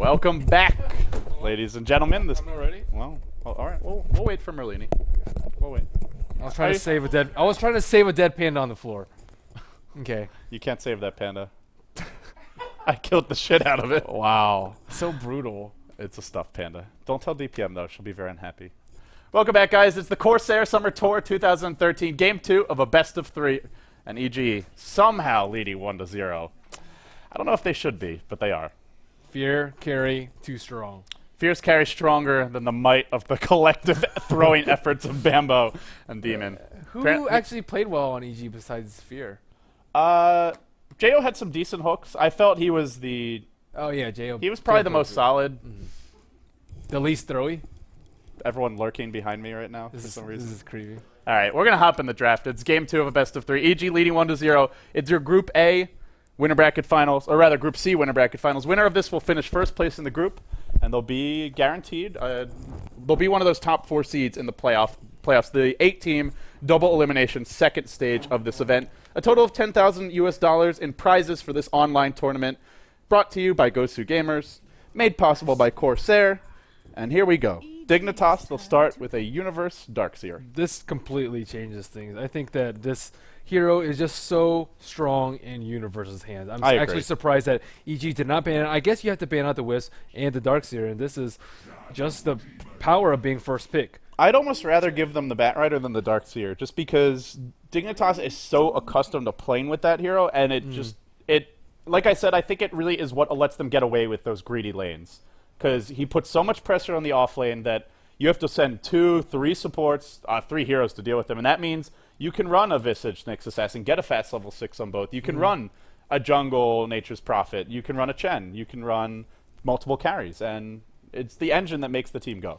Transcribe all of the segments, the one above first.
Welcome back, ladies and gentlemen. I'm not ready. Well, all right. We'll wait for Merlini. We'll wait. I was trying to save a dead panda on the floor. Okay. You can't save that panda. I killed the shit out of it. Wow. So brutal. It's a stuffed panda. Don't tell DPM though; she'll be very unhappy. Welcome back, guys. It's the Corsair Summer Tour 2013, Game 2 of a best of 3, and EG somehow leading 1-0. I don't know if they should be, but they are. Fear, carry, too strong. Fears carry stronger than the might of the collective throwing efforts of Bambo and Demon. Who actually played well on EG besides Fear? Jo had some decent hooks. I felt he was the... Oh, yeah, Jo. He was probably the most solid. Mm-hmm. The least throwy? Everyone lurking behind me right now for some reason. This is creepy. All right, we're going to hop in the draft. It's Game 2 of a best of 3. EG leading 1-0. It's your Group A winner bracket finals, or rather Group C winner bracket finals. Winner of this will finish first place in the group, and they'll be guaranteed. They'll be one of those top 4 seeds in the playoffs. The 8-team double elimination second stage of this event. A total of $10,000 US in prizes for this online tournament, brought to you by Gosu Gamers, made possible by Corsair, and here we go. Dignitas, they'll start with a Universe Darkseer. This completely changes things. I think that this hero is just so strong in Universe's hands. I'm actually surprised that EG did not ban it. I guess you have to ban out the Wisp and the Darkseer, and this is just the power of being first pick. I'd almost rather give them the Batrider than the Darkseer, just because Dignitas is so accustomed to playing with that hero, and it like I said, I think it really is what lets them get away with those greedy lanes. Because he puts so much pressure on the off lane that you have to send 2, 3 supports, 3 heroes to deal with them. And that means you can run a Visage Nyx Assassin, get a fast level 6 on both. You can run a jungle Nature's Prophet. You can run a Chen. You can run multiple carries. And it's the engine that makes the team go.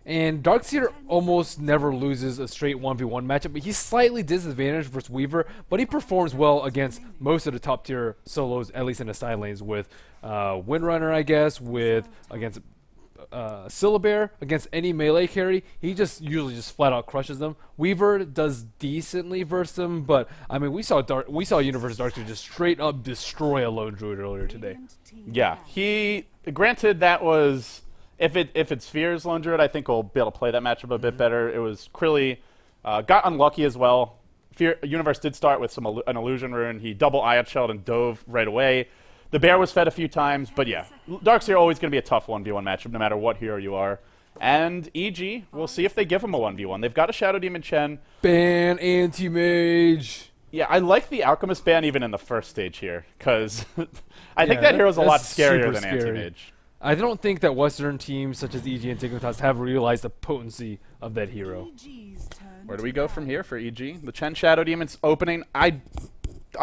And Darkseer almost never loses a straight 1v1 matchup, but he's slightly disadvantaged versus Weaver, but he performs well against most of the top tier solos, at least in the side lanes, with Windrunner, I guess, against Syllabear, against any melee carry. He just usually just flat out crushes them. Weaver does decently versus them, but I mean we saw Universe Darkseer just straight up destroy a lone druid earlier today. Yeah, granted that was. If it's Fear's Lone Druid, I think we'll be able to play that matchup a bit better. It was Krilly, got unlucky as well. Universe did start with an Illusion Rune. He double IHL'd and dove right away. The Bear was fed a few times, but yeah. Darkseer always going to be a tough 1v1 matchup no matter what hero you are. And EG, we'll see if they give him a 1v1. They've got a Shadow Demon Chen. Ban Anti-Mage. Yeah, I like the Alchemist ban even in the first stage here, because I think that hero's a lot scarier than Anti-Mage. I don't think that Western teams such as EG and Dignitas have realized the potency of that hero. Where do we go from here for EG? The Chen Shadow Demon's opening. I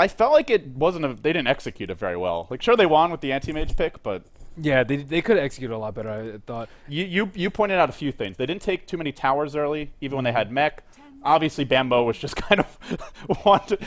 felt like it wasn't they didn't execute it very well. Like, sure, they won with the Anti-Mage pick, but... Yeah, they could have executed a lot better, I thought. You pointed out a few things. They didn't take too many towers early, even when they had mech. Obviously, Bambo was just kind of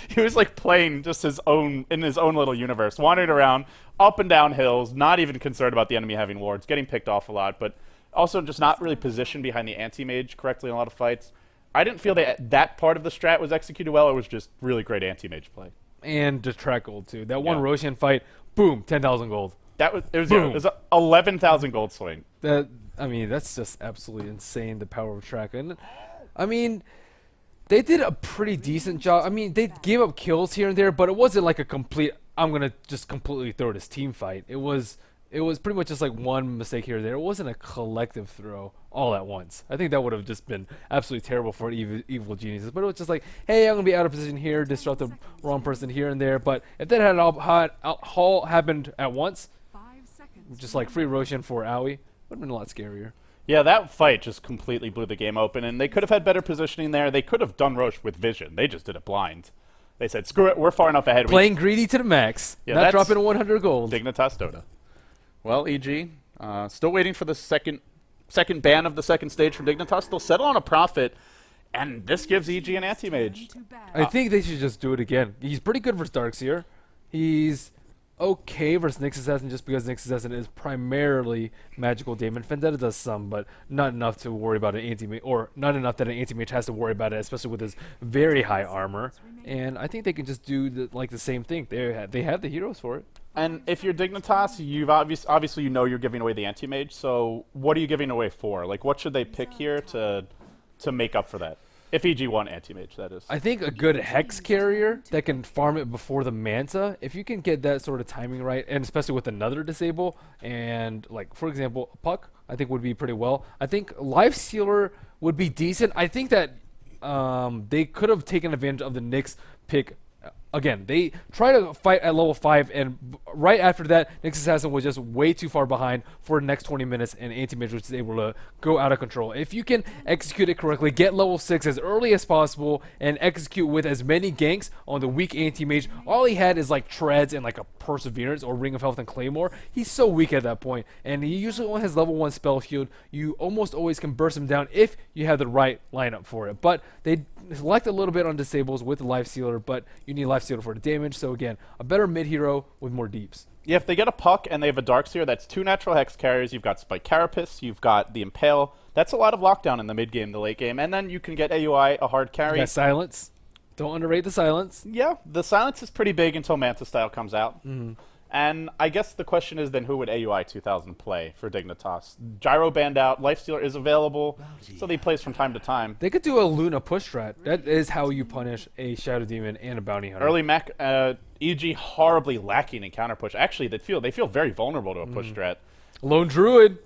he was like playing just in his own little universe, wandering around up and down hills, not even concerned about the enemy having wards, getting picked off a lot, but also just not really positioned behind the anti-mage correctly in a lot of fights. I didn't feel that part of the strat was executed well. It was just really great anti-mage play. And the track gold too. That one Roshan fight, boom, 10,000 gold. It was 11,000 gold swing. I mean, that's just absolutely insane. The power of track, and I mean. They did a pretty decent job. I mean, they gave up kills here and there, but it wasn't like a complete, I'm going to just completely throw this team fight. It was pretty much just like one mistake here or there. It wasn't a collective throw all at once. I think that would have just been absolutely terrible for evil geniuses. But it was just like, hey, I'm going to be out of position here, disrupt the wrong person here and there. But if that had all happened at once, just like free Roshan for Aoi, would have been a lot scarier. Yeah, that fight just completely blew the game open, and they could have had better positioning there. They could have done Roche with vision. They just did it blind. They said, screw it, we're far enough ahead. Playing greedy to the max, not dropping 100 gold. Dignitas Dota. Well, EG, still waiting for the second ban of the second stage from Dignitas. They'll settle on a Prophet, and this gives EG an anti-mage. I think they should just do it again. He's pretty good versus Darkseer. He's okay versus Nyx Assassin just because Nyx Assassin is primarily magical Daemon. Vendetta does some, but not enough to worry about an anti-mage, or not enough that an anti-mage has to worry about it, especially with his very high armor. And I think they can just do the same thing. They have the heroes for it. And if you're Dignitas, you've obviously you know you're giving away the anti-mage. So what are you giving away for? Like, what should they pick here to make up for that? If EG won anti-mage, that is. I think a good Hex carrier that can farm it before the Manta, if you can get that sort of timing right, and especially with another disable, and like, for example, Puck, I think would be pretty well. I think Life Stealer would be decent. I think that they could have taken advantage of the Nyx pick. Again, they try to fight at level 5, and right after that, Nyx Assassin was just way too far behind for the next 20 minutes, and Anti-Mage was able to go out of control. If you can execute it correctly, get level 6 as early as possible, and execute with as many ganks on the weak Anti-Mage, all he had is like Treads and like a Perseverance or Ring of Health and Claymore. He's so weak at that point, and he usually only has level 1 spell shield. You almost always can burst him down if you have the right lineup for it. But they select a little bit on disables with the Life Stealer, but you need Life Stealer for the damage. So again, a better mid hero with more deeps. Yeah, if they get a Puck and they have a Darkseer, that's 2 natural Hex carriers. You've got Spike Carapace, you've got the Impale. That's a lot of lockdown in the mid game, the late game, and then you can get AUI, a hard carry. You got Silence. Don't underrate the Silence. Yeah, the Silence is pretty big until Manta Style comes out. And I guess the question is then who would AUI 2000 play for Dignitas? Gyro banned out, Lifestealer is available, so they plays from time to time. They could do a Luna push strat. That is how you punish a Shadow Demon and a Bounty Hunter. Early mech, EG horribly lacking in counter push. Actually, they feel very vulnerable to a push strat. Lone Druid.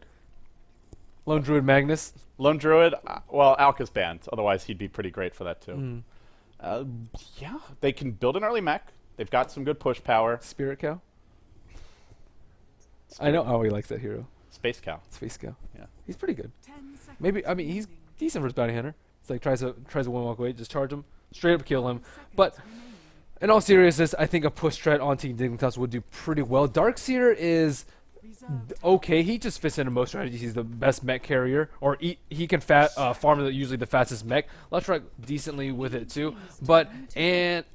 Lone Druid Magnus. Lone Druid, well, Alka's banned, otherwise he'd be pretty great for that too. Yeah, they can build an early mech. They've got some good push power. Spirit Cow. I know how he likes that hero. Space Cow. Space Cow. Yeah. He's pretty good. Maybe, I mean, he's decent versus Bounty Hunter. It's like tries to one walk away, just charge him, straight up kill him. But in all seriousness, I think a push strat on Team Dignitas would do pretty well. Darkseer is okay. He just fits into most strategies. He's the best mech carrier, or he can farm usually the fastest mech. Let's try decently with it too. But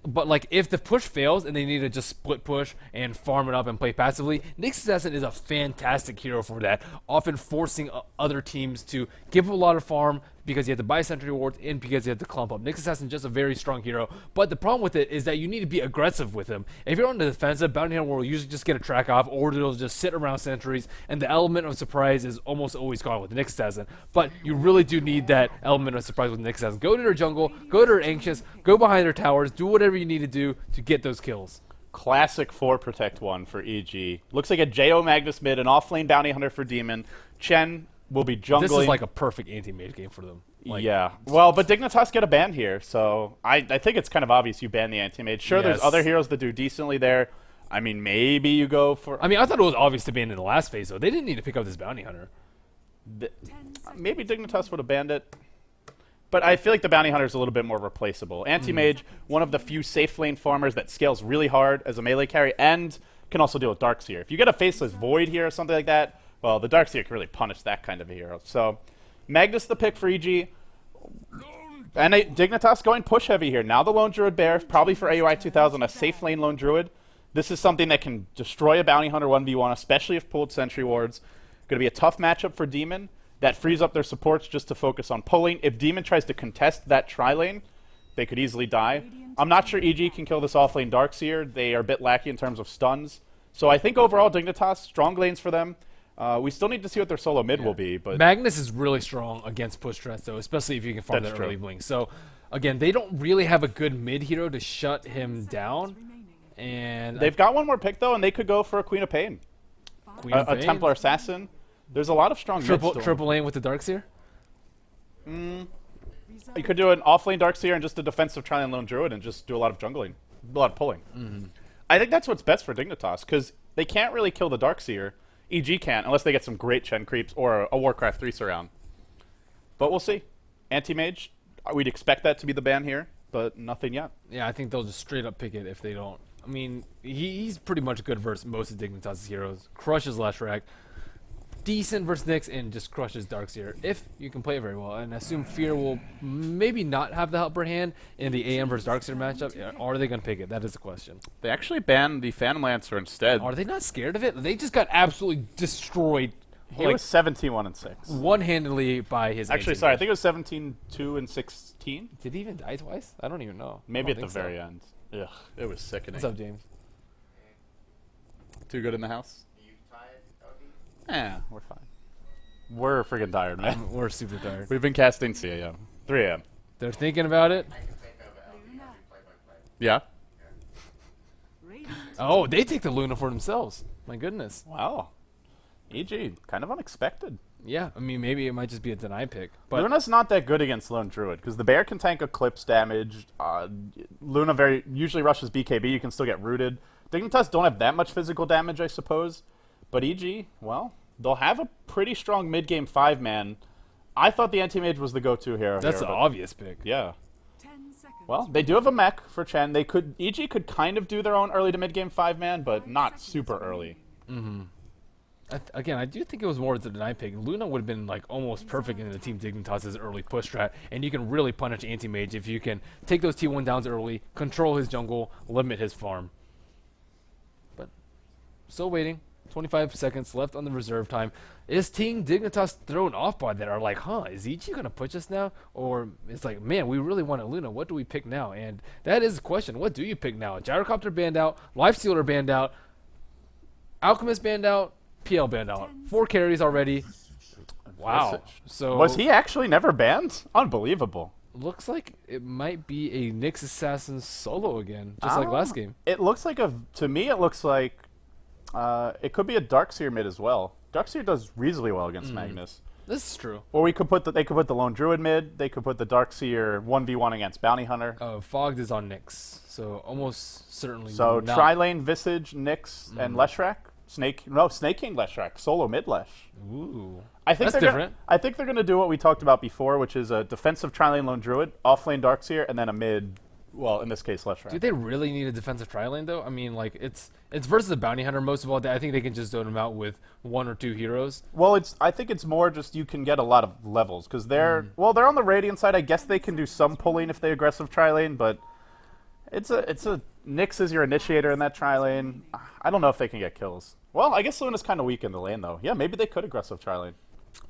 like if the push fails and they need to just split push and farm it up and play passively, Nyx Assassin is a fantastic hero for that. Often forcing other teams to give him a lot of farm, because you have to buy sentry rewards and because you have to clump up. Nyx Assassin is just a very strong hero, but the problem with it is that you need to be aggressive with him. If you're on the defensive, Bounty Hunter will usually just get a track off, or it'll just sit around sentries, and the element of surprise is almost always gone with Nyx Assassin. But you really do need that element of surprise with Nyx Assassin. Go to their jungle, go to their Ancients, go behind their towers, do whatever you need to do to get those kills. Classic 4 Protect 1 for EG. Looks like a JO Magnus mid, an off-lane Bounty Hunter for Demon. Chen will be jungling. This is like a perfect anti-mage game for them. Like, yeah. Well, but Dignitas get a ban here, so I think it's kind of obvious you ban the anti-mage. Sure, there's other heroes that do decently there. I mean, maybe you go for... I mean, I thought it was obvious to ban in the last phase, though. They didn't need to pick up this Bounty Hunter. Maybe Dignitas would have banned it. But I feel like the Bounty Hunter is a little bit more replaceable. Anti-mage, one of the few safe lane farmers that scales really hard as a melee carry and can also deal with Darkseer. If you get a Faceless Void here or something like that, well, the Darkseer can really punish that kind of a hero. So, Magnus the pick for EG. And Dignitas going push heavy here. Now the Lone Druid Bear, probably for AUI 2000, a safe lane Lone Druid. This is something that can destroy a Bounty Hunter 1v1, especially if pulled Sentry Wards. Going to be a tough matchup for Demon. That frees up their supports just to focus on pulling. If Demon tries to contest that tri-lane, they could easily die. I'm not sure EG can kill this off-lane Darkseer. They are a bit lacky in terms of stuns. So I think overall Dignitas, strong lanes for them. We still need to see what their solo mid will be. But Magnus is really strong against push threats, though, especially if you can farm that early blink. So, again, they don't really have a good mid hero to shut him down. And they've got one more pick, though, and they could go for a Queen of Pain. A Templar Assassin. There's a lot of strong triple lane with the Darkseer? You could do an off-lane Darkseer and just a defensive tri-lane Lone Druid and just do a lot of jungling. A lot of pulling. I think that's what's best for Dignitas, because they can't really kill the Darkseer. EG can't, unless they get some great Chen creeps or a Warcraft 3 surround. But we'll see. Anti-Mage, we'd expect that to be the ban here, but nothing yet. Yeah, I think they'll just straight up pick it if they don't. I mean, he's pretty much good versus most of Dignitas' heroes. Crushes Leshrac. Decent versus Nyx, and just crushes Darkseer if you can play it very well. And I assume Fear will maybe not have the upper hand in the AM versus Darkseer matchup. Yeah, are they going to pick it? That is the question. They actually banned the Phantom Lancer instead. Are they not scared of it? They just got absolutely destroyed. He was 17-1-6. One-handedly by his. Actually, sorry, I think it was 17-2-16. Did he even die twice? I don't even know. Maybe at the very end. Ugh, it was sickening. What's up, James? Too good in the house? Yeah, we're fine. We're friggin' tired, man. We're super tired. We've been casting 3 a.m. 3 a.m. They're thinking about it. Yeah? Oh, they take the Luna for themselves. My goodness. Wow. EG, kind of unexpected. Yeah, I mean, maybe it might just be a deny pick. But Luna's not that good against Lone Druid, because the bear can tank Eclipse damage. Luna usually rushes BKB, you can still get rooted. Dignitas don't have that much physical damage, I suppose. But EG, well, they'll have a pretty strong mid-game 5-man. I thought the anti-mage was the go-to hero. that's here, an obvious pick. Yeah. Well, they do have a mech for Chen. EG could kind of do their own early to mid-game 5-man, but not super early. Again, I do think it was more the deny pick. Luna would have been like almost perfect in the Team Dignitas' early push strat, and you can really punish anti-mage if you can take those T1 downs early, control his jungle, limit his farm. But still waiting. 25 seconds left on the reserve time. Is Team Dignitas thrown off by that? Are like, is EG going to push us now? Or it's like, man, we really wanted Luna. What do we pick now? And that is the question. What do you pick now? Gyrocopter banned out. Lifestealer banned out. Alchemist banned out. PL banned out. 4 carries already. Wow. So Was he actually never banned? Unbelievable. looks like it might be a Nyx Assassin solo again, just like last game. It looks like to me, it looks like it could be a Darkseer mid as well. Darkseer does reasonably well against Magnus. This is true. Or they could put the Lone Druid mid. They could put the Darkseer 1v1 against Bounty Hunter. Fogged is on Nyx, so almost certainly. So not. tri-lane Visage, Nyx, and Leshrac. Snake King Leshrac, solo mid Lesh. Ooh, I think that's different. I think they're gonna do what we talked about before, which is a defensive tri-lane Lone Druid, off-lane Darkseer, and then a mid. Well, in this case, Leshrac. Do they really need a defensive tri-lane though? I mean, like it's versus the Bounty Hunter most of all. I think they can just zone them out with 1 or 2 heroes. Well, I think it's more just you can get a lot of levels because they're on the Radiant side. I guess they can do some pulling if they aggressive tri-lane, but it's a Nyx is your initiator in that tri-lane. I don't know if they can get kills. Well, I guess Luna's kind of weak in the lane though. Yeah, maybe they could aggressive tri-lane.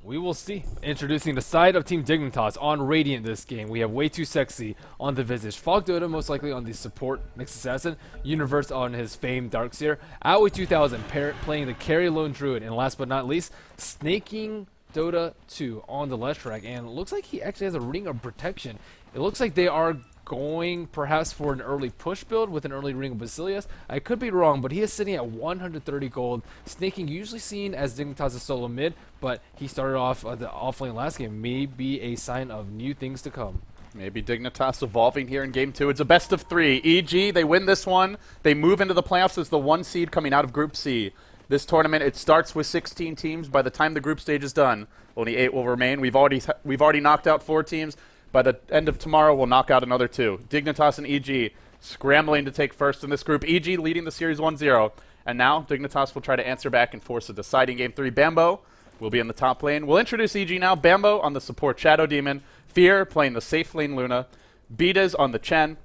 We will see. Introducing the side of Team Dignitas on Radiant this game. We have Way Too Sexy on the Visage. Fog Dota most likely on the support Nyx Assassin. Universe on his famed Darkseer. Outway 2000 playing the carry Lone Druid. And last but not least, snaking Dota 2 on the Leshrac. And it looks like he actually has a Ring of Protection. It looks like they are going perhaps for an early push build with an early Ring of Basilius. I could be wrong, but he is sitting at 130 gold. Snaking usually seen as Dignitas' solo mid, but he started off the offlane last game. May be a sign of new things to come. Maybe Dignitas evolving here in Game 2. It's a best of 3. EG, they win this one. They move into the playoffs as the 1 seed coming out of Group C. This tournament, it starts with 16 teams. By the time the group stage is done, only 8 will remain. We've already knocked out 4 teams. By the end of tomorrow, we'll knock out another 2. Dignitas and EG scrambling to take first in this group. EG leading the series 1-0. And now Dignitas will try to answer back and force a deciding Game 3. Bambo will be in the top lane. We'll introduce EG now. Bambo on the support Shadow Demon. Fear playing the safe lane Luna. Betas on the Chen.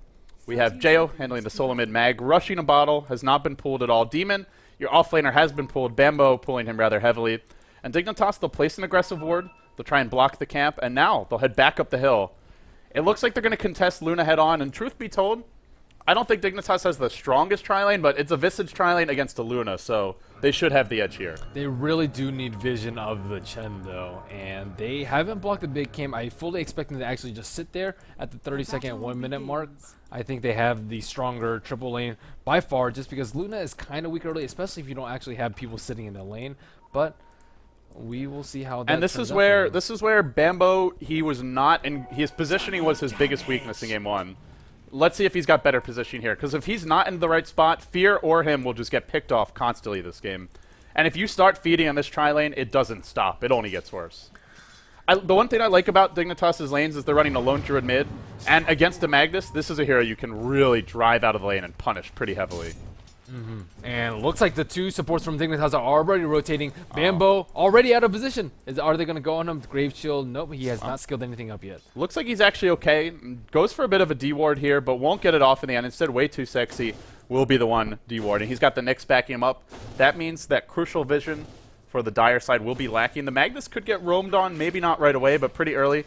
We have Jo handling the solo mid Mag. Rushing a bottle has not been pulled at all. Demon, your offlaner has been pulled. Bambo pulling him rather heavily. And Dignitas, they'll place an aggressive ward. They'll try and block the camp, and now they'll head back up the hill. It looks like they're going to contest Luna head-on, and truth be told, I don't think Dignitas has the strongest tri-lane, but it's a Visage tri-lane against a Luna, so they should have the edge here. They really do need vision of the Chen, though, and they haven't blocked the big camp. I fully expect them to actually just sit there at the 30-second, 1-minute mark. I think they have the stronger triple lane by far, just because Luna is kind of weak early, especially if you don't actually have people sitting in the lane, but we will see how that and this is where Bambo, he was not, and his positioning was his biggest weakness in Game 1. Let's see if he's got better position here, because if he's not in the right spot, Fear or him will just get picked off constantly this game. And if you start feeding on this tri-lane, it doesn't stop. It only gets worse. The one thing I like about Dignitas' lanes is they're running a Lone Druid mid, and against a Magnus, this is a hero you can really drive out of the lane and punish pretty heavily. And looks like the 2 supports from Dignitas are already rotating. Bambo already out of position. Are they going to go on him? Grave Shield? Nope, he has not skilled anything up yet. Looks like he's actually okay. Goes for a bit of a D-ward here, but won't get it off in the end. Instead, Way Too Sexy will be the one D-warding. He's got the Nyx backing him up. That means that crucial vision for the Dire side will be lacking. The Magnus could get roamed on, maybe not right away, but pretty early.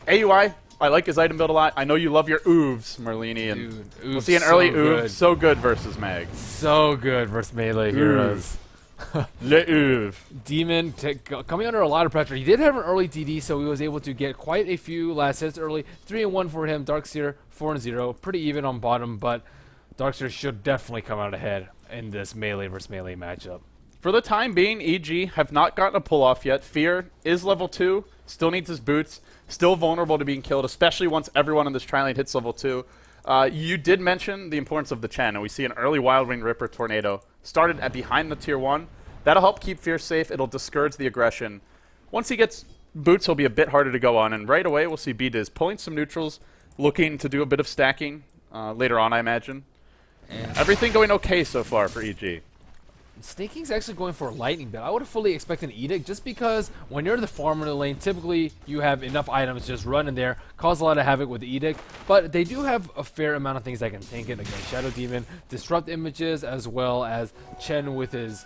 AUI, I like his item build a lot. I know you love your oovs, Merlini, and Dude, we'll see an early good. oov. So good versus Mag. So good versus melee heroes. Le oov. Demon coming under a lot of pressure. He did have an early DD, so he was able to get quite a few last hits early. 3-1 for him. Darkseer 4-0. Pretty even on bottom, but Darkseer should definitely come out ahead in this melee versus melee matchup. For the time being, EG have not gotten a pull-off yet. Fear is level 2, still needs his boots, still vulnerable to being killed, especially once everyone in this tri-lane hits level 2. You did mention the importance of the Chen, and we see an early Wild Wing Ripper Tornado started at behind the tier 1. That'll help keep Fear safe. It'll discourage the aggression. Once he gets boots, he'll be a bit harder to go on, and right away we'll see B-Diz pulling some neutrals, looking to do a bit of stacking later on, I imagine. And everything going okay so far for EG. Snaking's actually going for a lightning bit. I would have fully expected an edict just because when you're the farmer in the lane, typically you have enough items just run in there, cause a lot of havoc with the edict. But they do have a fair amount of things that can tank it. Again, Shadow Demon, disrupt images, as well as Chen with his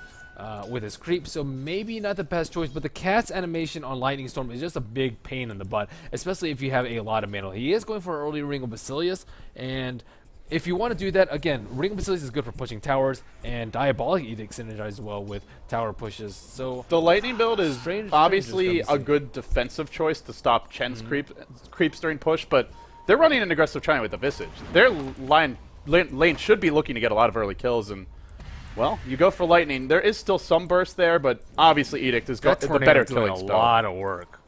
creep. So maybe not the best choice, but the cat's animation on Lightning Storm is just a big pain in the butt, especially if you have a lot of mana. He is going for an early Ring of Basilius, and if you want to do that, again, Ring of Basilius is good for pushing towers, and Diabolic Edict synergizes well with tower pushes. So the Lightning build is obviously a good defensive choice to stop Chen's creeps during push, but they're running an aggressive China with the Visage. Their lane should be looking to get a lot of early kills, and, well, you go for Lightning. There is still some burst there, but obviously Edict is the better killing spell. A lot of work.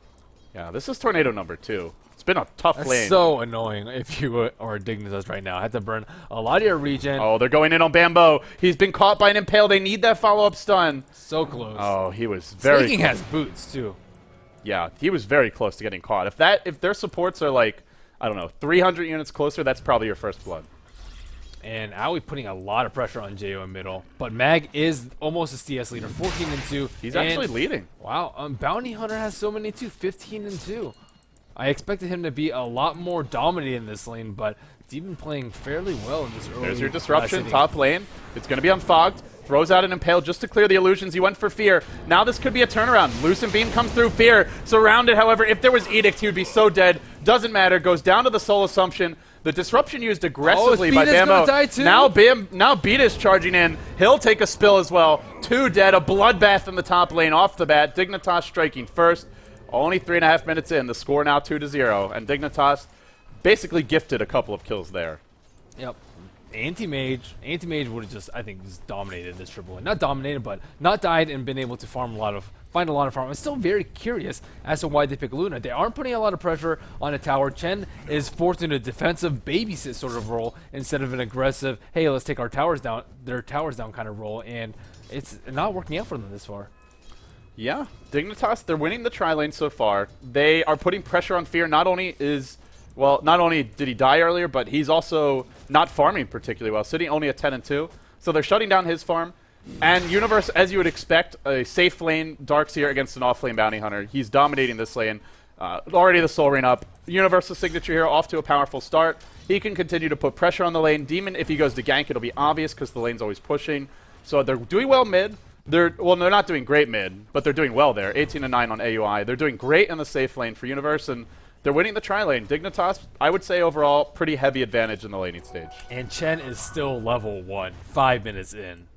Yeah, this is Tornado number 2. It's been a tough lane. That's so annoying if you are Dignitas right now. Had to burn a lot of your regen. Oh, they're going in on Bambo. He's been caught by an Impale. They need that follow-up stun. So close. Oh, he was very Snaking has boots, too. Yeah, he was very close to getting caught. If their supports are like, I don't know, 300 units closer, that's probably your first blood. And Aoi putting a lot of pressure on JO in middle. But Mag is almost a CS leader, 14-2. He's actually leading. Wow, Bounty Hunter has so many too, 15-2. I expected him to be a lot more dominant in this lane, but he's even playing fairly well in this early. There's your disruption, top lane. It's going to be unfogged. Throws out an Impale just to clear the illusions. He went for Fear. Now this could be a turnaround. Lucent Beam comes through. Fear surrounded. However, if there was Edict, he would be so dead. Doesn't matter. Goes down to the Soul Assumption. The disruption used aggressively by Bambo. Now Beat is charging in. He'll take a spill as well. 2 dead. A bloodbath in the top lane off the bat. Dignitas striking first. Only 3.5 minutes in. The score now 2-0. And Dignitas basically gifted a couple of kills there. Yep. Anti-Mage would have just, I think, just dominated this triple. Not dominated, but not died and been able to find a lot of farm. I'm still very curious as to why they pick Luna. They aren't putting a lot of pressure on a tower. Chen is forced into a defensive babysit sort of role instead of an aggressive, hey, let's take their towers down kind of role, and it's not working out for them this far. Yeah, Dignitas, they're winning the tri-lane so far. They are putting pressure on Fear. Not only did he die earlier, but he's also not farming particularly well, sitting only at 10-2. So they're shutting down his farm. And Universe, as you would expect, a safe lane Darkseer against an off-lane Bounty Hunter. He's dominating this lane. Already the Soul Ring up. Universe's signature hero off to a powerful start. He can continue to put pressure on the lane. Demon, if he goes to gank, it'll be obvious because the lane's always pushing. So they're doing well mid. They're not doing great mid, but they're doing well there. 18-9 on AUI. They're doing great in the safe lane for Universe, and they're winning the tri-lane. Dignitas, I would say overall, pretty heavy advantage in the laning stage. And Chen is still level 1, 5 minutes in.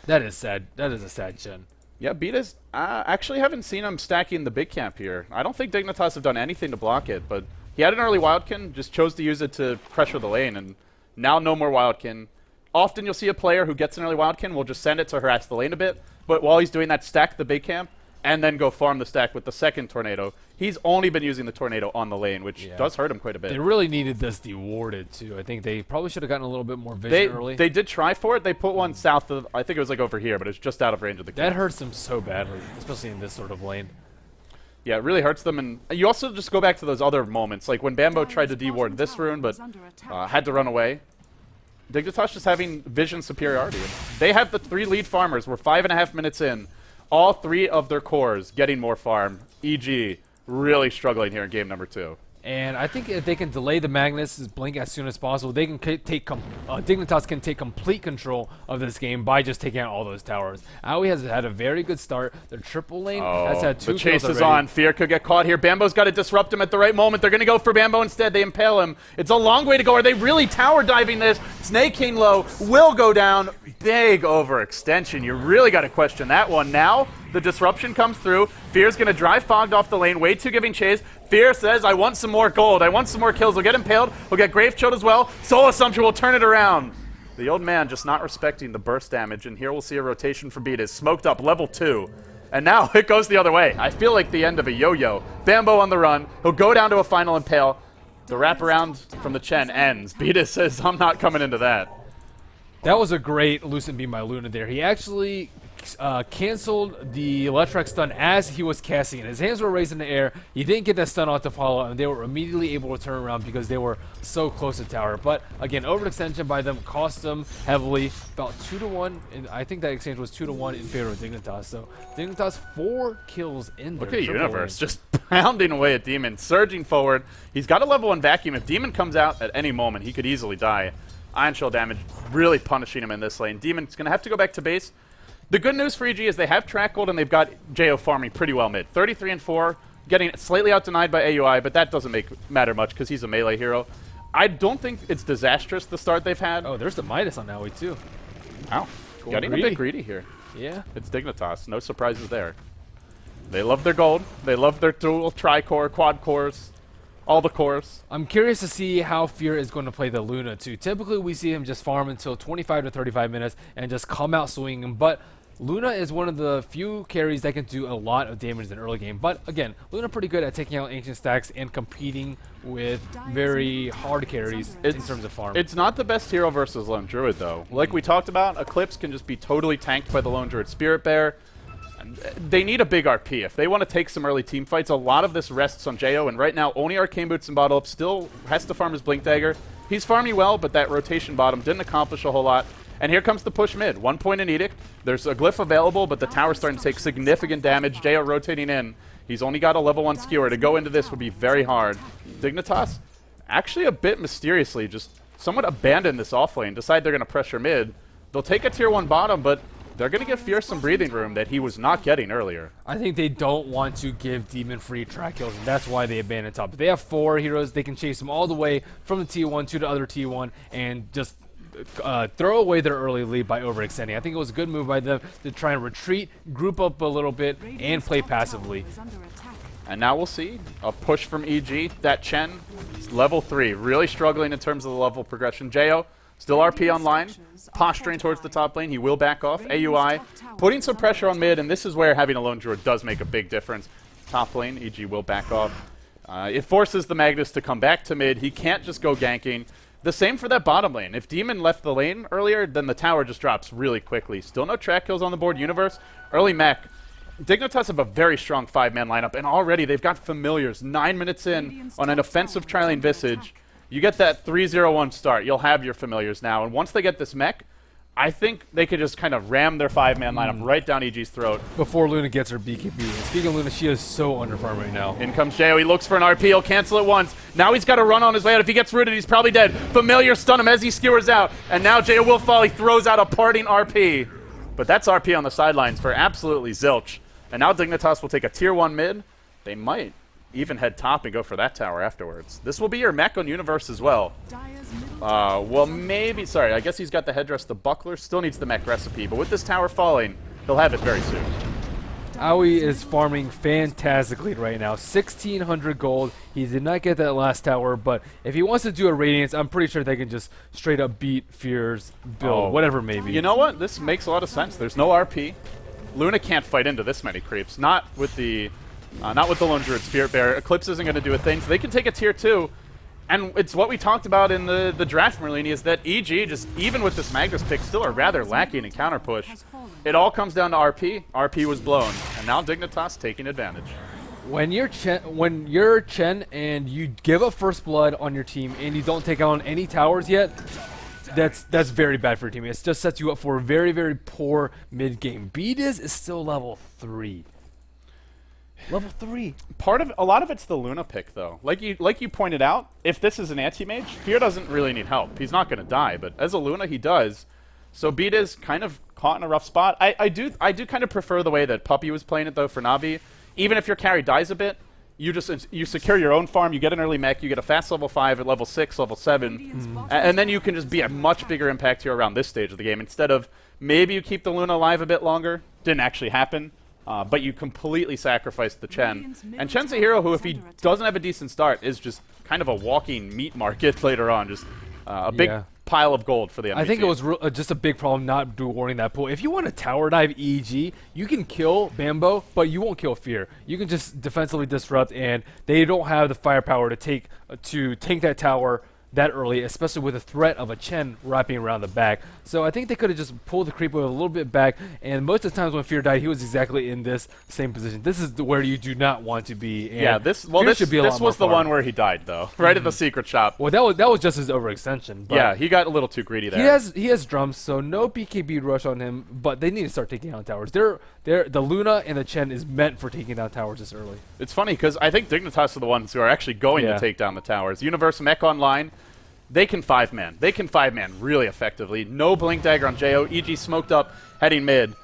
That is sad. That is a sad Chen. Yeah, Beatas, actually haven't seen him stacking the big camp here. I don't think Dignitas have done anything to block it, but he had an early Wildkin, just chose to use it to pressure the lane, and now no more Wildkin. Often you'll see a player who gets an early Wildkin will just send it to harass the lane a bit, but while he's doing that, stack the big camp, and then go farm the stack with the second Tornado. He's only been using the Tornado on the lane, which does hurt him quite a bit. They really needed this dewarded, too. I think they probably should have gotten a little bit more vision early. They did try for it. They put one south of, I think it was like over here, but it's just out of range of the camp. That hurts them so badly, especially in this sort of lane. Yeah, it really hurts them. And you also just go back to those other moments, like when Bambo tried to deward this rune, but had to run away. Dignitas just having vision superiority. They have the 3 lead farmers. We're 5.5 minutes in. All 3 of their cores getting more farm. EG really struggling here in game number 2. And I think if they can delay the Magnus' blink as soon as possible, they can Dignitas can take complete control of this game by just taking out all those towers. Aoi has had a very good start. Their triple lane has had 2 the chase kills is already. on. Fear could get caught here. Bambo's got to disrupt him at the right moment. They're going to go for Bambo instead. They impale him. It's a long way to go. Are they really tower diving this? Snake King low will go down. Big overextension. You really got to question that one. Now the disruption comes through. Fear's going to drive Fogged off the lane. Way too giving chase. Fear says, I want some more gold. I want some more kills. He'll get impaled. He'll get Grave Chilled as well. Soul Assumption will turn it around. The old man just not respecting the burst damage. And here we'll see a rotation for Beat. Is smoked up level 2. And now it goes the other way. I feel like the end of a yo-yo. Bambo on the run. He'll go down to a final impale. The wraparound from the Chen ends. Beatus says, I'm not coming into that. That was a great Lucent Beam by Luna there. He actually canceled the Electric stun as he was casting it. His hands were raised in the air. He didn't get that stun off to follow, and they were immediately able to turn around because they were so close to tower. But again, overextension by them cost them heavily, about 2-1. And I think that exchange was 2-1 in favor of Dignitas. So Dignitas 4 kills in there. Look at Universe just pounding away at Demon, surging forward. He's got a level 1 vacuum. If Demon comes out at any moment, he could easily die. Ion Shell damage really punishing him in this lane. Demon's going to have to go back to base. The good news for EG is they have track gold and they've got Jo farming pretty well mid. 33 and 4, getting slightly out denied by AUI, but that doesn't matter much because he's a melee hero. I don't think it's disastrous the start they've had. Oh, there's the Midas on Aoi too. Wow, getting a bit greedy here. Yeah. It's Dignitas, no surprises there. They love their gold, they love their dual tri-core, quad cores, all the cores. I'm curious to see how Fear is going to play the Luna too. Typically we see him just farm until 25 to 35 minutes and just come out swinging, but Luna is one of the few carries that can do a lot of damage in the early game. But again, Luna pretty good at taking out ancient stacks and competing with very hard carries in terms of farm. It's not the best hero versus Lone Druid though. Like we talked about, Eclipse can just be totally tanked by the Lone Druid Spirit Bear. They need a big RP. If they want to take some early team fights, a lot of this rests on Jo, and right now only Arcane Boots and Bottle Up still has to farm his Blink Dagger. He's farming well, but that rotation bottom didn't accomplish a whole lot. And here comes the push mid. 1 point in Edict. There's a glyph available, but the tower's starting to take significant damage. Jo rotating in. He's only got a level 1 skewer. To go into this would be very hard. Dignitas, actually a bit mysteriously, just somewhat abandon this offlane, decide they're going to pressure mid. They'll take a tier 1 bottom, but they're going to give Fear some breathing room that he was not getting earlier. I think they don't want to give Demon free track kills, and that's why they abandon top. If they have 4 heroes, they can chase them all the way from the T1 to the other T1 and just throw away their early lead by overextending. I think it was a good move by them to try and retreat, group up a little bit, and play passively. And now we'll see a push from EG. That Chen, level 3, really struggling in terms of the level progression. Jo, still RP online, posturing towards the top lane. He will back off. AUI, putting some pressure on mid, and this is where having a Lone Druid does make a big difference. Top lane, EG will back off. It forces the Magnus to come back to mid. He can't just go ganking. The same for that bottom lane. If Demon left the lane earlier, then the tower just drops really quickly. Still no track kills on the board. Universe, early mech. Dignitas have a very strong 5-man lineup, and already they've got familiars. 9 minutes in on an offensive tri-lane Visage. You get that 3-0-1 start. You'll have your familiars now. And once they get this mech, I think they could just kind of ram their 5-man lineup right down EG's throat. Before Luna gets her BKB. And speaking of Luna, she is so underfarmed right now. In comes Jo. He looks for an RP. He'll cancel it once. Now he's got to run on his way out. If he gets rooted, he's probably dead. Familiar stun him as he skewers out. And now Jo will fall. He throws out a parting RP. But that's RP on the sidelines for absolutely zilch. And now Dignitas will take a tier 1 mid. They might even head top and go for that tower afterwards. This will be your mech on Universe as well. Well, maybe... Sorry, I guess he's got the headdress. The buckler still needs the mech recipe. But with this tower falling, he'll have it very soon. Aoi is farming fantastically right now. 1,600 gold. He did not get that last tower, but if he wants to do a Radiance, I'm pretty sure they can just straight up beat Fear's build, whatever maybe. You know what? This makes a lot of sense. There's no RP. Luna can't fight into this many creeps. Not with the Lone Druid Spirit Bear. Eclipse isn't going to do a thing, so they can take a tier 2. And it's what we talked about in the draft, Merlini, is that EG, just even with this Magnus pick, still are rather lacking in counter push. It all comes down to RP. RP was blown, and now Dignitas taking advantage. When you're Chen and you give up first blood on your team and you don't take on any towers yet, that's very bad for your team. It just sets you up for a very, very poor mid game. Beatis is still level 3. Level 3. A lot of it's the Luna pick, though. Like you pointed out, if this is an anti-mage, Fear doesn't really need help. He's not going to die, but as a Luna, he does. So Beat is kind of caught in a rough spot. I do kind of prefer the way that Puppy was playing it, though, for Navi. Even if your carry dies a bit, you secure your own farm, you get an early mech, you get a fast level 5 at level 6, level 7, and then you can just be a much bigger impact here around this stage of the game. Instead of maybe you keep the Luna alive a bit longer, didn't actually happen, but you completely sacrificed the Chen. And Chen's a hero who, if he doesn't have a decent start, is just kind of a walking meat market later on, just a big pile of gold for the enemy I think team. it was just a big problem not warning that pool. If you want to tower dive EG, you can kill Bambo, but you won't kill Fear. You can just defensively disrupt, and they don't have the firepower to tank that tower that early, especially with the threat of a Chen wrapping around the back. So I think they could have just pulled the creep wave a little bit back, and most of the times when Fear died, he was exactly in this same position. This is where you do not want to be. And Yeah, this should be a lot was more the far. one where he died, though, right at the secret shop. Well, that was just his overextension. But Yeah, he got a little too greedy there. he has drums, so no BKB rush on him, but they need to start taking down towers. The Luna and the Chen is meant for taking down towers this early. It's funny, because I think Dignitas are the ones who are actually going to take down the towers. Universe Mech Online, they can 5-man. They can 5-man really effectively. No Blink Dagger on JO. EG smoked up, heading mid.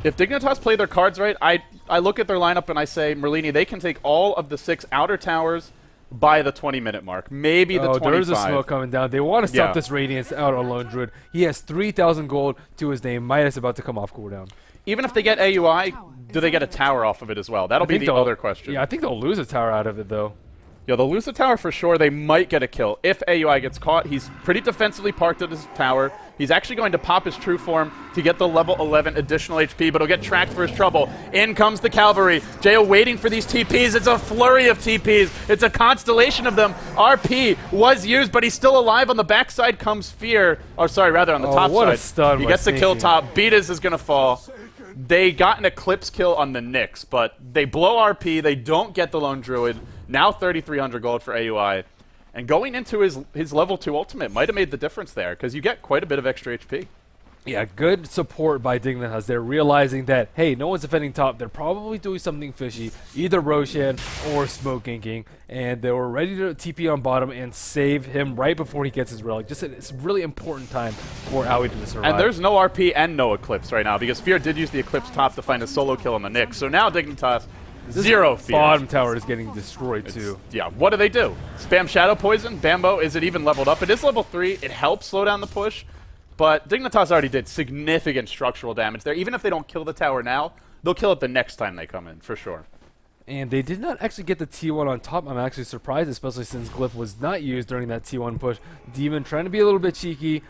If Dignitas play their cards right, I look at their lineup and I say, Merlini, they can take all of the 6 outer towers by the 20-minute mark. Maybe the 25. There's a smoke coming down. They want to stop this Radiance out on Lone Druid. He has 3,000 gold to his name. Midas about to come off cooldown. Even if they get AUI, do they get a tower off of it as well? That'll be the other question. Yeah, I think they'll lose a tower out of it, though. Yeah, they'll lose the tower for sure. They might get a kill. If AUI gets caught, he's pretty defensively parked at his tower. He's actually going to pop his true form to get the level 11 additional HP, but he'll get tracked for his trouble. In comes the cavalry. Jo waiting for these TPs. It's a flurry of TPs. It's a constellation of them. RP was used, but he's still alive. On the backside comes Fear. Oh, sorry, rather on the top what side. A stun he by gets the kill Sneaky. top. Beatus is going to fall. They got an Eclipse kill on the Nyx, but they blow RP. They don't get the Lone Druid. Now 3,300 gold for AUI. And going into his level 2 ultimate might have made the difference there, because you get quite a bit of extra HP. Yeah, good support by Dignitas. They're realizing that, hey, no one's defending top. They're probably doing something fishy, either Roshan or Smoke Inking, and they were ready to TP on bottom and save him right before he gets his relic. It's a really important time for Aoi to survive. And there's no RP and no Eclipse right now, because Fear did use the Eclipse top to find a solo kill on the Nyx. So now Dignitas, zero Fear. Bottom tower is getting destroyed too. Yeah, what do they do? Spam Shadow Poison? Bambo, is it even leveled up? It is level 3. It helps slow down the push. But Dignitas already did significant structural damage there. Even if they don't kill the tower now, they'll kill it the next time they come in, for sure. And they did not actually get the T1 on top. I'm actually surprised, especially since Glyph was not used during that T1 push. Demon trying to be a little bit cheeky,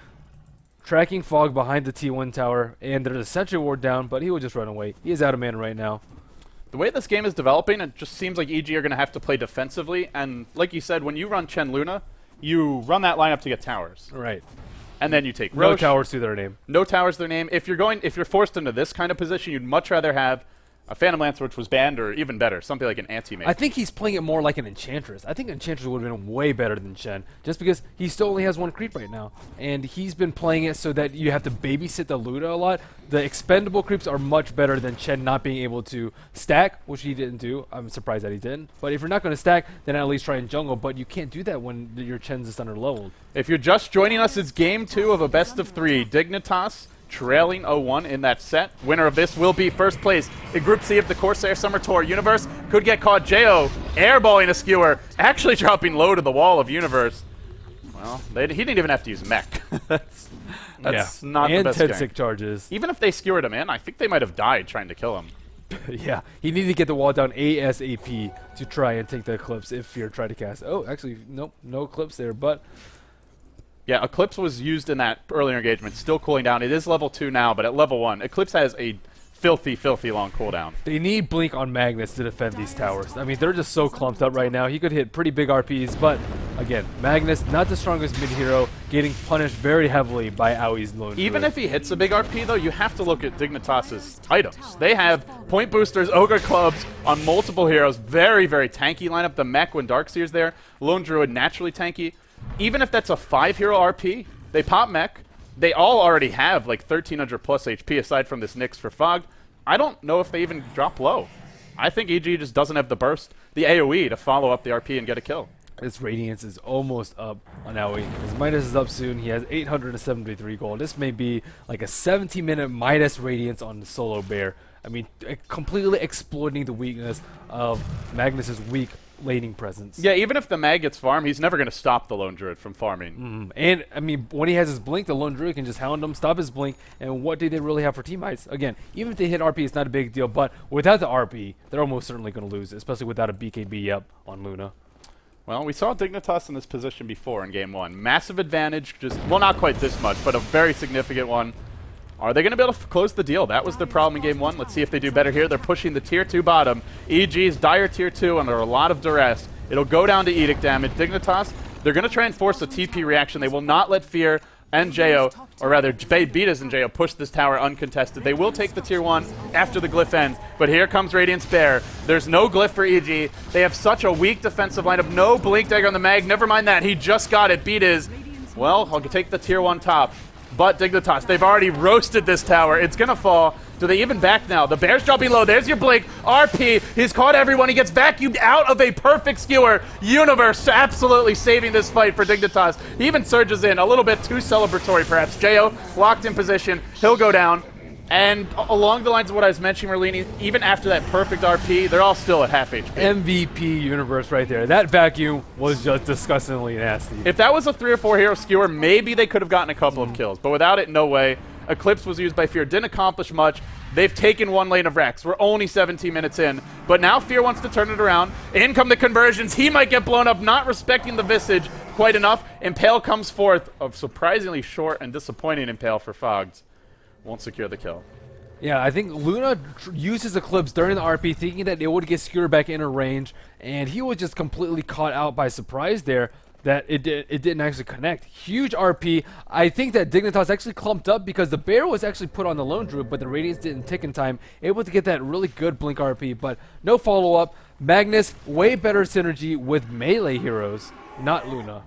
tracking Fog behind the T1 tower, and there's a Sentry Ward down, but he will just run away. He is out of mana right now. The way this game is developing, it just seems like EG are going to have to play defensively. And like you said, when you run Chen Luna, you run that lineup to get towers. Right. And then you take No Roche. towers to their name. No towers to their name. If you're forced into this kind of position, you'd much rather have a Phantom Lancer, which was banned, or even better, something like an anti-mage. I think he's playing it more like an Enchantress. I think Enchantress would have been way better than Chen, just because he still only has 1 creep right now. And he's been playing it so that you have to babysit the Luda a lot. The expendable creeps are much better than Chen not being able to stack, which he didn't do. I'm surprised that he didn't. But if you're not going to stack, then at least try and jungle. But you can't do that when your Chen's just under leveled. If you're just joining us, it's game 2 of a best of 3. Dignitas trailing 0-1 in that set. Winner of this will be first place in Group C of the Corsair Summer Tour. Universe could get caught. Jo airballing a skewer, actually dropping low to the wall of Universe. Well, he didn't even have to use mech. that's not the best and 10 game. sick charges. Even if they skewered him in, I think they might have died trying to kill him. Yeah, he needed to get the wall down ASAP to try and take the Eclipse if Fear tried to cast. Oh, actually, nope, no Eclipse there, but... Yeah, Eclipse was used in that earlier engagement, still cooling down. It is level 2 now, but at level 1, Eclipse has a filthy, filthy long cooldown. They need Blink on Magnus to defend these towers. I mean, they're just so clumped up right now. He could hit pretty big RPs, but again, Magnus, not the strongest mid-hero, getting punished very heavily by Aoi's Lone Even Druid. if he hits a big RP, though, you have to look at Dignitas' items. They have point boosters, ogre clubs on multiple heroes. Very, very tanky lineup. The mech when Darkseer's there. Lone Druid naturally tanky. Even if that's a 5-hero RP, they pop mech. They all already have like 1,300 plus HP aside from this Nyx for Fog. I don't know if they even drop low. I think EG just doesn't have the burst, the AoE to follow up the RP and get a kill. His Radiance is almost up on Aoi. His Midas is up soon. He has 873 gold. This may be like a 70-minute Midas Radiance on the solo bear. I mean, completely exploiting the weakness of Magnus's weak laning presence. Yeah, even if the mag gets farm, he's never going to stop the Lone Druid from farming. And, I mean, when he has his Blink, the Lone Druid can just hound him, stop his Blink, and what do they really have for teammates? Again, even if they hit RP, it's not a big deal, but without the RP, they're almost certainly going to lose, especially without a BKB up on Luna. Well, we saw Dignitas in this position before in Game 1. Massive advantage, just, well, not quite this much, but a very significant one. Are they going to be able to close the deal? That was their problem in Game 1. Let's see if they do better here. They're pushing the Tier 2 bottom. EG's dire Tier 2 under a lot of duress. It'll go down to Edict damage. Dignitas, they're going to try and force a TP reaction. They will not let Fear and Jo, or rather, Betas and Jo, push this tower uncontested. They will take the Tier 1 after the glyph ends, but here comes Radiant's Bear. There's no glyph for EG. They have such a weak defensive lineup. No Blink Dagger on the mag. Never mind that. He just got it. Betas, well, I'll take the Tier 1 top. But Dignitas, they've already roasted this tower. It's going to fall. Do they even back now? The Bear's dropping low. There's your Blink. RP. He's caught everyone. He gets vacuumed out of a perfect skewer. Universe absolutely saving this fight for Dignitas. He even surges in. A little bit too celebratory, perhaps. Jo locked in position. He'll go down. And along the lines of what I was mentioning, Merlini, even after that perfect RP, they're all still at half HP. MVP universe right there. That vacuum was just disgustingly nasty. If that was a 3 or 4 hero skewer, maybe they could have gotten a couple of kills. But without it, no way. Eclipse was used by Fear. Didn't accomplish much. They've taken one lane of Rex. We're only 17 minutes in. But now Fear wants to turn it around. In come the conversions. He might get blown up, not respecting the Visage quite enough. Impale comes forth. A surprisingly short and disappointing Impale for Fogs. Won't secure the kill. Yeah, I think Luna uses Eclipse during the RP thinking that it would get Skewer back in her range, and he was just completely caught out by surprise there that it didn't actually connect. Huge RP. I think that Dignitas actually clumped up because the Bear was actually put on the Lone Druid, but the Radiance didn't tick in time, able to get that really good Blink RP, but no follow-up. Magnus, way better synergy with melee heroes, not Luna.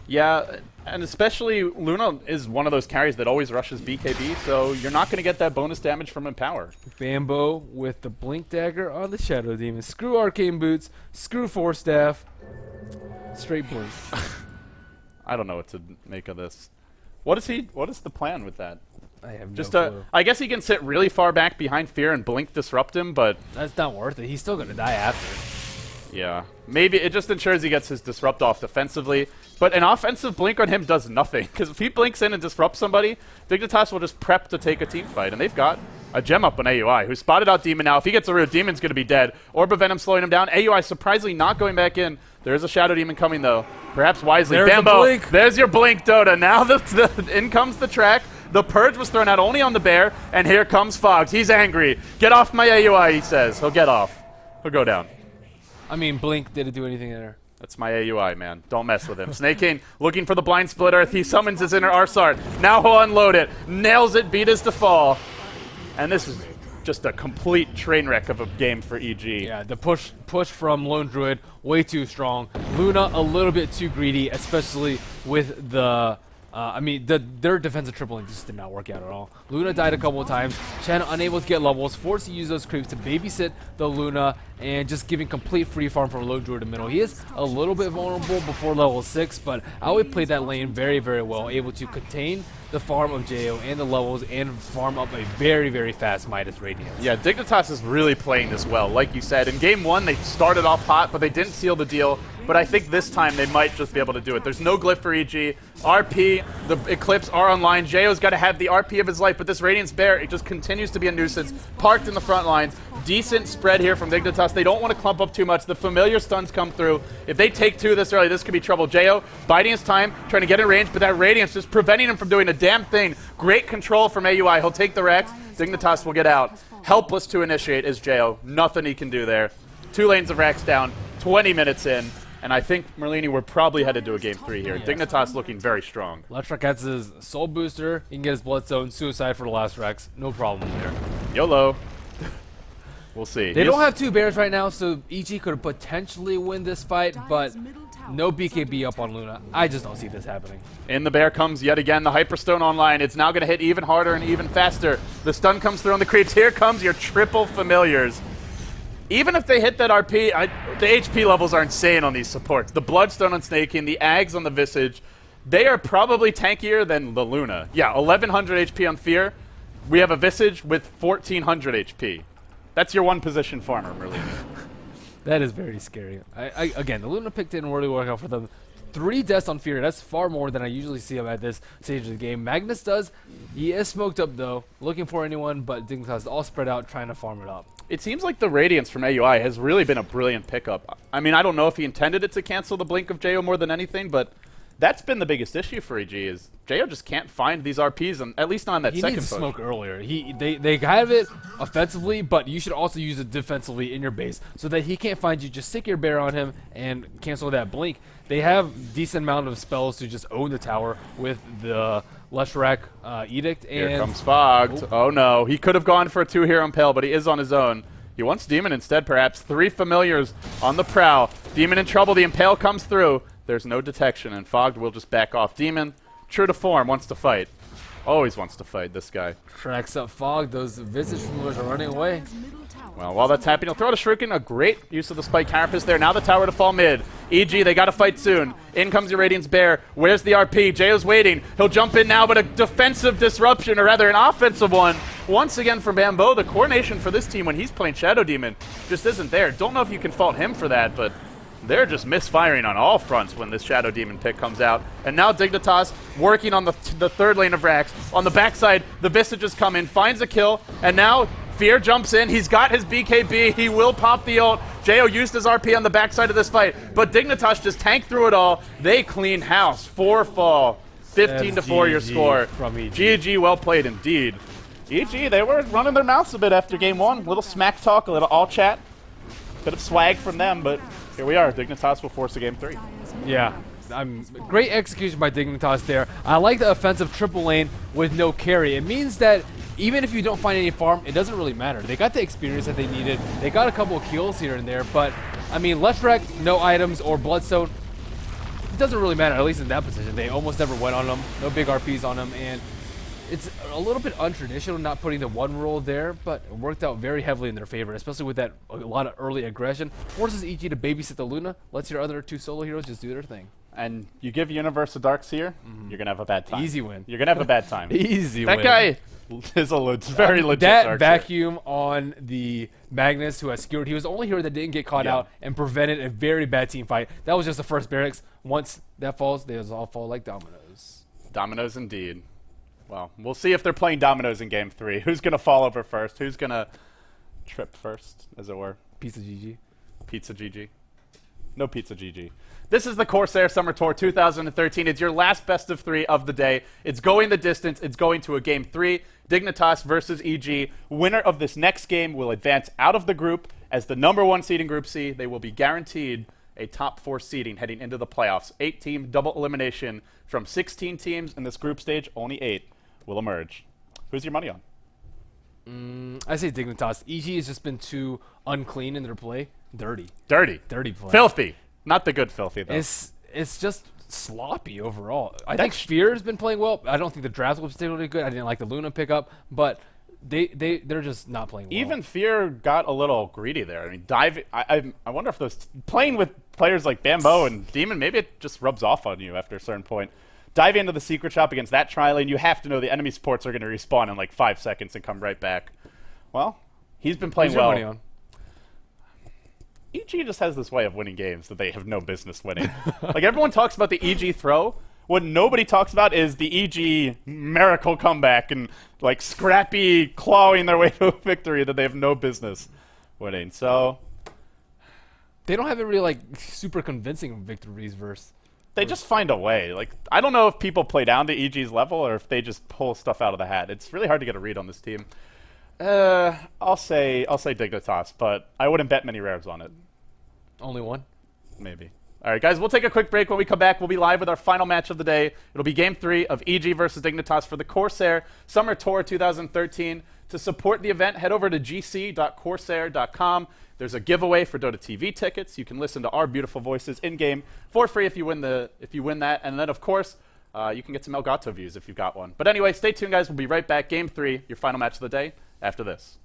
Yeah, and especially Luna is one of those carries that always rushes BKB, so you're not going to get that bonus damage from Empower. Bambo with the Blink Dagger on the Shadow Demon. Screw Arcane Boots, screw Force Staff, straight Blink. I don't know what to make of this. What is the plan with that? I have Just no clue. I guess he can sit really far back behind Fear and Blink disrupt him, but That's not worth it. He's still going to die after. yeah. Maybe it just ensures he gets his disrupt off defensively, but an offensive Blink on him does nothing, because if he blinks in and disrupts somebody, Dignitas will just prep to take a team fight, and they've got a gem up on AUI, who spotted out Demon now. If he gets a root, Demon's going to be dead. Orb of Venom slowing him down. AUI surprisingly not going back in. There is a Shadow Demon coming, though. Perhaps wisely. There's Bambo, the Blink. There's your Blink, Dota. Now in comes the track. The Purge was thrown out only on the Bear, and here comes Fogs. He's angry. Get off my AUI, he says. He'll get off. He'll go down. I mean, Blink didn't do anything there. That's my AUI, man. Don't mess with him. Snake King looking for the Blind Split Earth. He summons his inner Arsart. Now he'll unload it. Nails it, beat us to fall. And this is just a complete train wreck of a game for EG. Yeah, the push from Lone Druid, way too strong. Luna, a little bit too greedy, especially with the... their defensive tripling just did not work out at all. Luna died a couple of times. Chen unable to get levels, forced to use those creeps to babysit the Luna and just giving complete free farm for Lone Druid in the middle. He is a little bit vulnerable before level 6, but Aoi played that lane very, very well, able to contain the farm of Jo and the levels and farm up a very, very fast Midas Radiance. Yeah, Dignitas is really playing this well. Like you said, in game 1 they started off hot, but they didn't seal the deal. But I think this time they might just be able to do it. There's no glyph for EG. RP, the Eclipse are online. Jo's got to have the RP of his life, but this Radiance Bear, it just continues to be a nuisance. Parked in the front lines. Decent spread here from Dignitas. They don't want to clump up too much. The familiar stuns come through. If they take 2 this early, this could be trouble. Jo biding his time, trying to get in range, but that Radiance just preventing him from doing a damn thing. Great control from AUI. He'll take the Rex. Dignitas will get out. Helpless to initiate is Jo. Nothing he can do there. 2 lanes of Rex down. 20 minutes in. And I think, Merlini, we're probably headed to a game 3 here. Yes. Dignitas looking very strong. Lechrak gets his Soul Booster. He can get his Bloodstone. Suicide for the last Rex. No problem there. YOLO. We'll see. They don't have 2 bears right now, so EG could potentially win this fight, but no BKB up on Luna. I just don't see this happening. In the bear comes yet again the Hyperstone online. It's now going to hit even harder and even faster. The stun comes through on the creeps. Here comes your triple familiars. even if they hit that RP, the HP levels are insane on these supports. The Bloodstone on Snaking, the Ags on the Visage, they are probably tankier than the Luna. Yeah, 1100 HP on Fear. We have a Visage with 1400 HP. That's your one position farmer, Merlini. That is very scary. Again, the Luna pick didn't really work out for them. 3 deaths on Fear, that's far more than I usually see him at this stage of the game. Magnus does. He is smoked up though, looking for anyone, but Dignitas all spread out, trying to farm it up. It seems like the Radiance from AUI has really been a brilliant pickup. I mean, I don't know if he intended it to cancel the blink of Jo more than anything, but that's been the biggest issue for EG is Jo just can't find these RPs, and at least not on that second He needs to push. smoke earlier. They have it offensively, but you should also use it defensively in your base so that he can't find you. Just stick your bear on him and cancel that blink. They have decent amount of spells to just own the tower with the Leshrac Edict. And Here comes Fogged. Oh no, he could have gone for a 2-hero Impale, but he is on his own. He wants Demon instead, perhaps. 3 familiars on the prowl. Demon in trouble, the Impale comes through. There's no detection, and Fogged will just back off. Demon, true to form, wants to fight. Always wants to fight, this guy. Tracks up Fog. Those Visage familiars are running away. Well, while that's happening, he'll throw to Shuriken. A great use of the Spike Carapace there. Now the tower to fall mid. EG, they got to fight soon. In comes your Radiance Bear. Where's the RP? Jo's waiting. He'll jump in now, but a defensive disruption, or rather an offensive one. Once again from Bambo, the coordination for this team when he's playing Shadow Demon just isn't there. Don't know if you can fault him for that, but they're just misfiring on all fronts when this Shadow Demon pick comes out. And now Dignitas working on the third lane of Rax. On the backside, the Visages come in, finds a kill, and now Fear jumps in. He's got his BKB. He will pop the ult. Jo used his RP on the backside of this fight, but Dignitas just tanked through it all. They clean house. 4 fall. 15-4 your score. From EG. GG, well played indeed. EG, they were running their mouths a bit after game 1. A little smack talk, a little all chat. Bit of swag from them, but here we are. Dignitas will force a game 3. Yeah. Great execution by Dignitas there. I like the offensive triple lane with no carry. It means that even if you don't find any farm, it doesn't really matter. They got the experience that they needed. They got a couple of kills here and there, but I mean, Leshrac, no items, or Bloodstone, it doesn't really matter, at least in that position. They almost never went on them. No big RPs on them, and it's a little bit untraditional not putting the one roll there, but it worked out very heavily in their favor, especially with that a lot of early aggression. Forces EG to babysit the Luna, lets your other 2 solo heroes just do their thing. And you give Universe a Dark Seer, you're going to have a bad time. Easy win. You're going to have a bad time. Easy That win. guy is a very legit That Dark Seer. vacuum on the Magnus, who has skewered, he was the only hero that didn't get caught Yeah. out and prevented a very bad team fight. That was just the first barracks. Once that falls, they all fall like dominoes. Dominoes indeed. Well, we'll see if they're playing dominoes in game 3. Who's going to fall over first? Who's going to trip first, as it were? Pizza GG. Pizza GG. No Pizza GG. This is the Corsair Summer Tour 2013. It's your last best of 3 of the day. It's going the distance. It's going to a game 3. Dignitas versus EG. Winner of this next game will advance out of the group as the #1 seed in Group C. They will be guaranteed a top 4 seeding heading into the playoffs. 8-team double elimination from 16 teams in this group stage. Only 8 will emerge. Who's your money on? I say Dignitas. EG has just been too unclean in their play. Dirty. Dirty. Dirty play. Filthy. Not the good filthy, though. It's just sloppy overall. I think Fear has been playing well. I don't think the draft was particularly good. I didn't like the Luna pickup, but they're just not playing well. Even Fear got a little greedy there. I mean, I wonder if those playing with players like Bambo and Demon, maybe it just rubs off on you after a certain point. Dive into the secret shop against that tri lane. You have to know the enemy supports are going to respawn in like 5 seconds and come right back. Well, he's been playing Who's your well. money on? EG just has this way of winning games that they have no business winning. Like, everyone talks about the EG throw. What nobody talks about is the EG miracle comeback and, like, scrappy clawing their way to a victory that they have no business winning. So They don't have any really like super convincing victories versus. they just find a way. Like, I don't know if people play down to EG's level or if they just pull stuff out of the hat. It's really hard to get a read on this team. I'll say Dignitas, but I wouldn't bet many rares on it. Only one? Maybe. All right, guys, we'll take a quick break. When we come back, we'll be live with our final match of the day. It'll be Game 3 of EG versus Dignitas for the Corsair Summer Tour 2013. To support the event, head over to gc.corsair.com. There's a giveaway for Dota TV tickets. You can listen to our beautiful voices in-game for free if you win that. And then, of course, you can get some Elgato views if you've got one. But anyway, stay tuned, guys. We'll be right back. Game 3, your final match of the day, after this.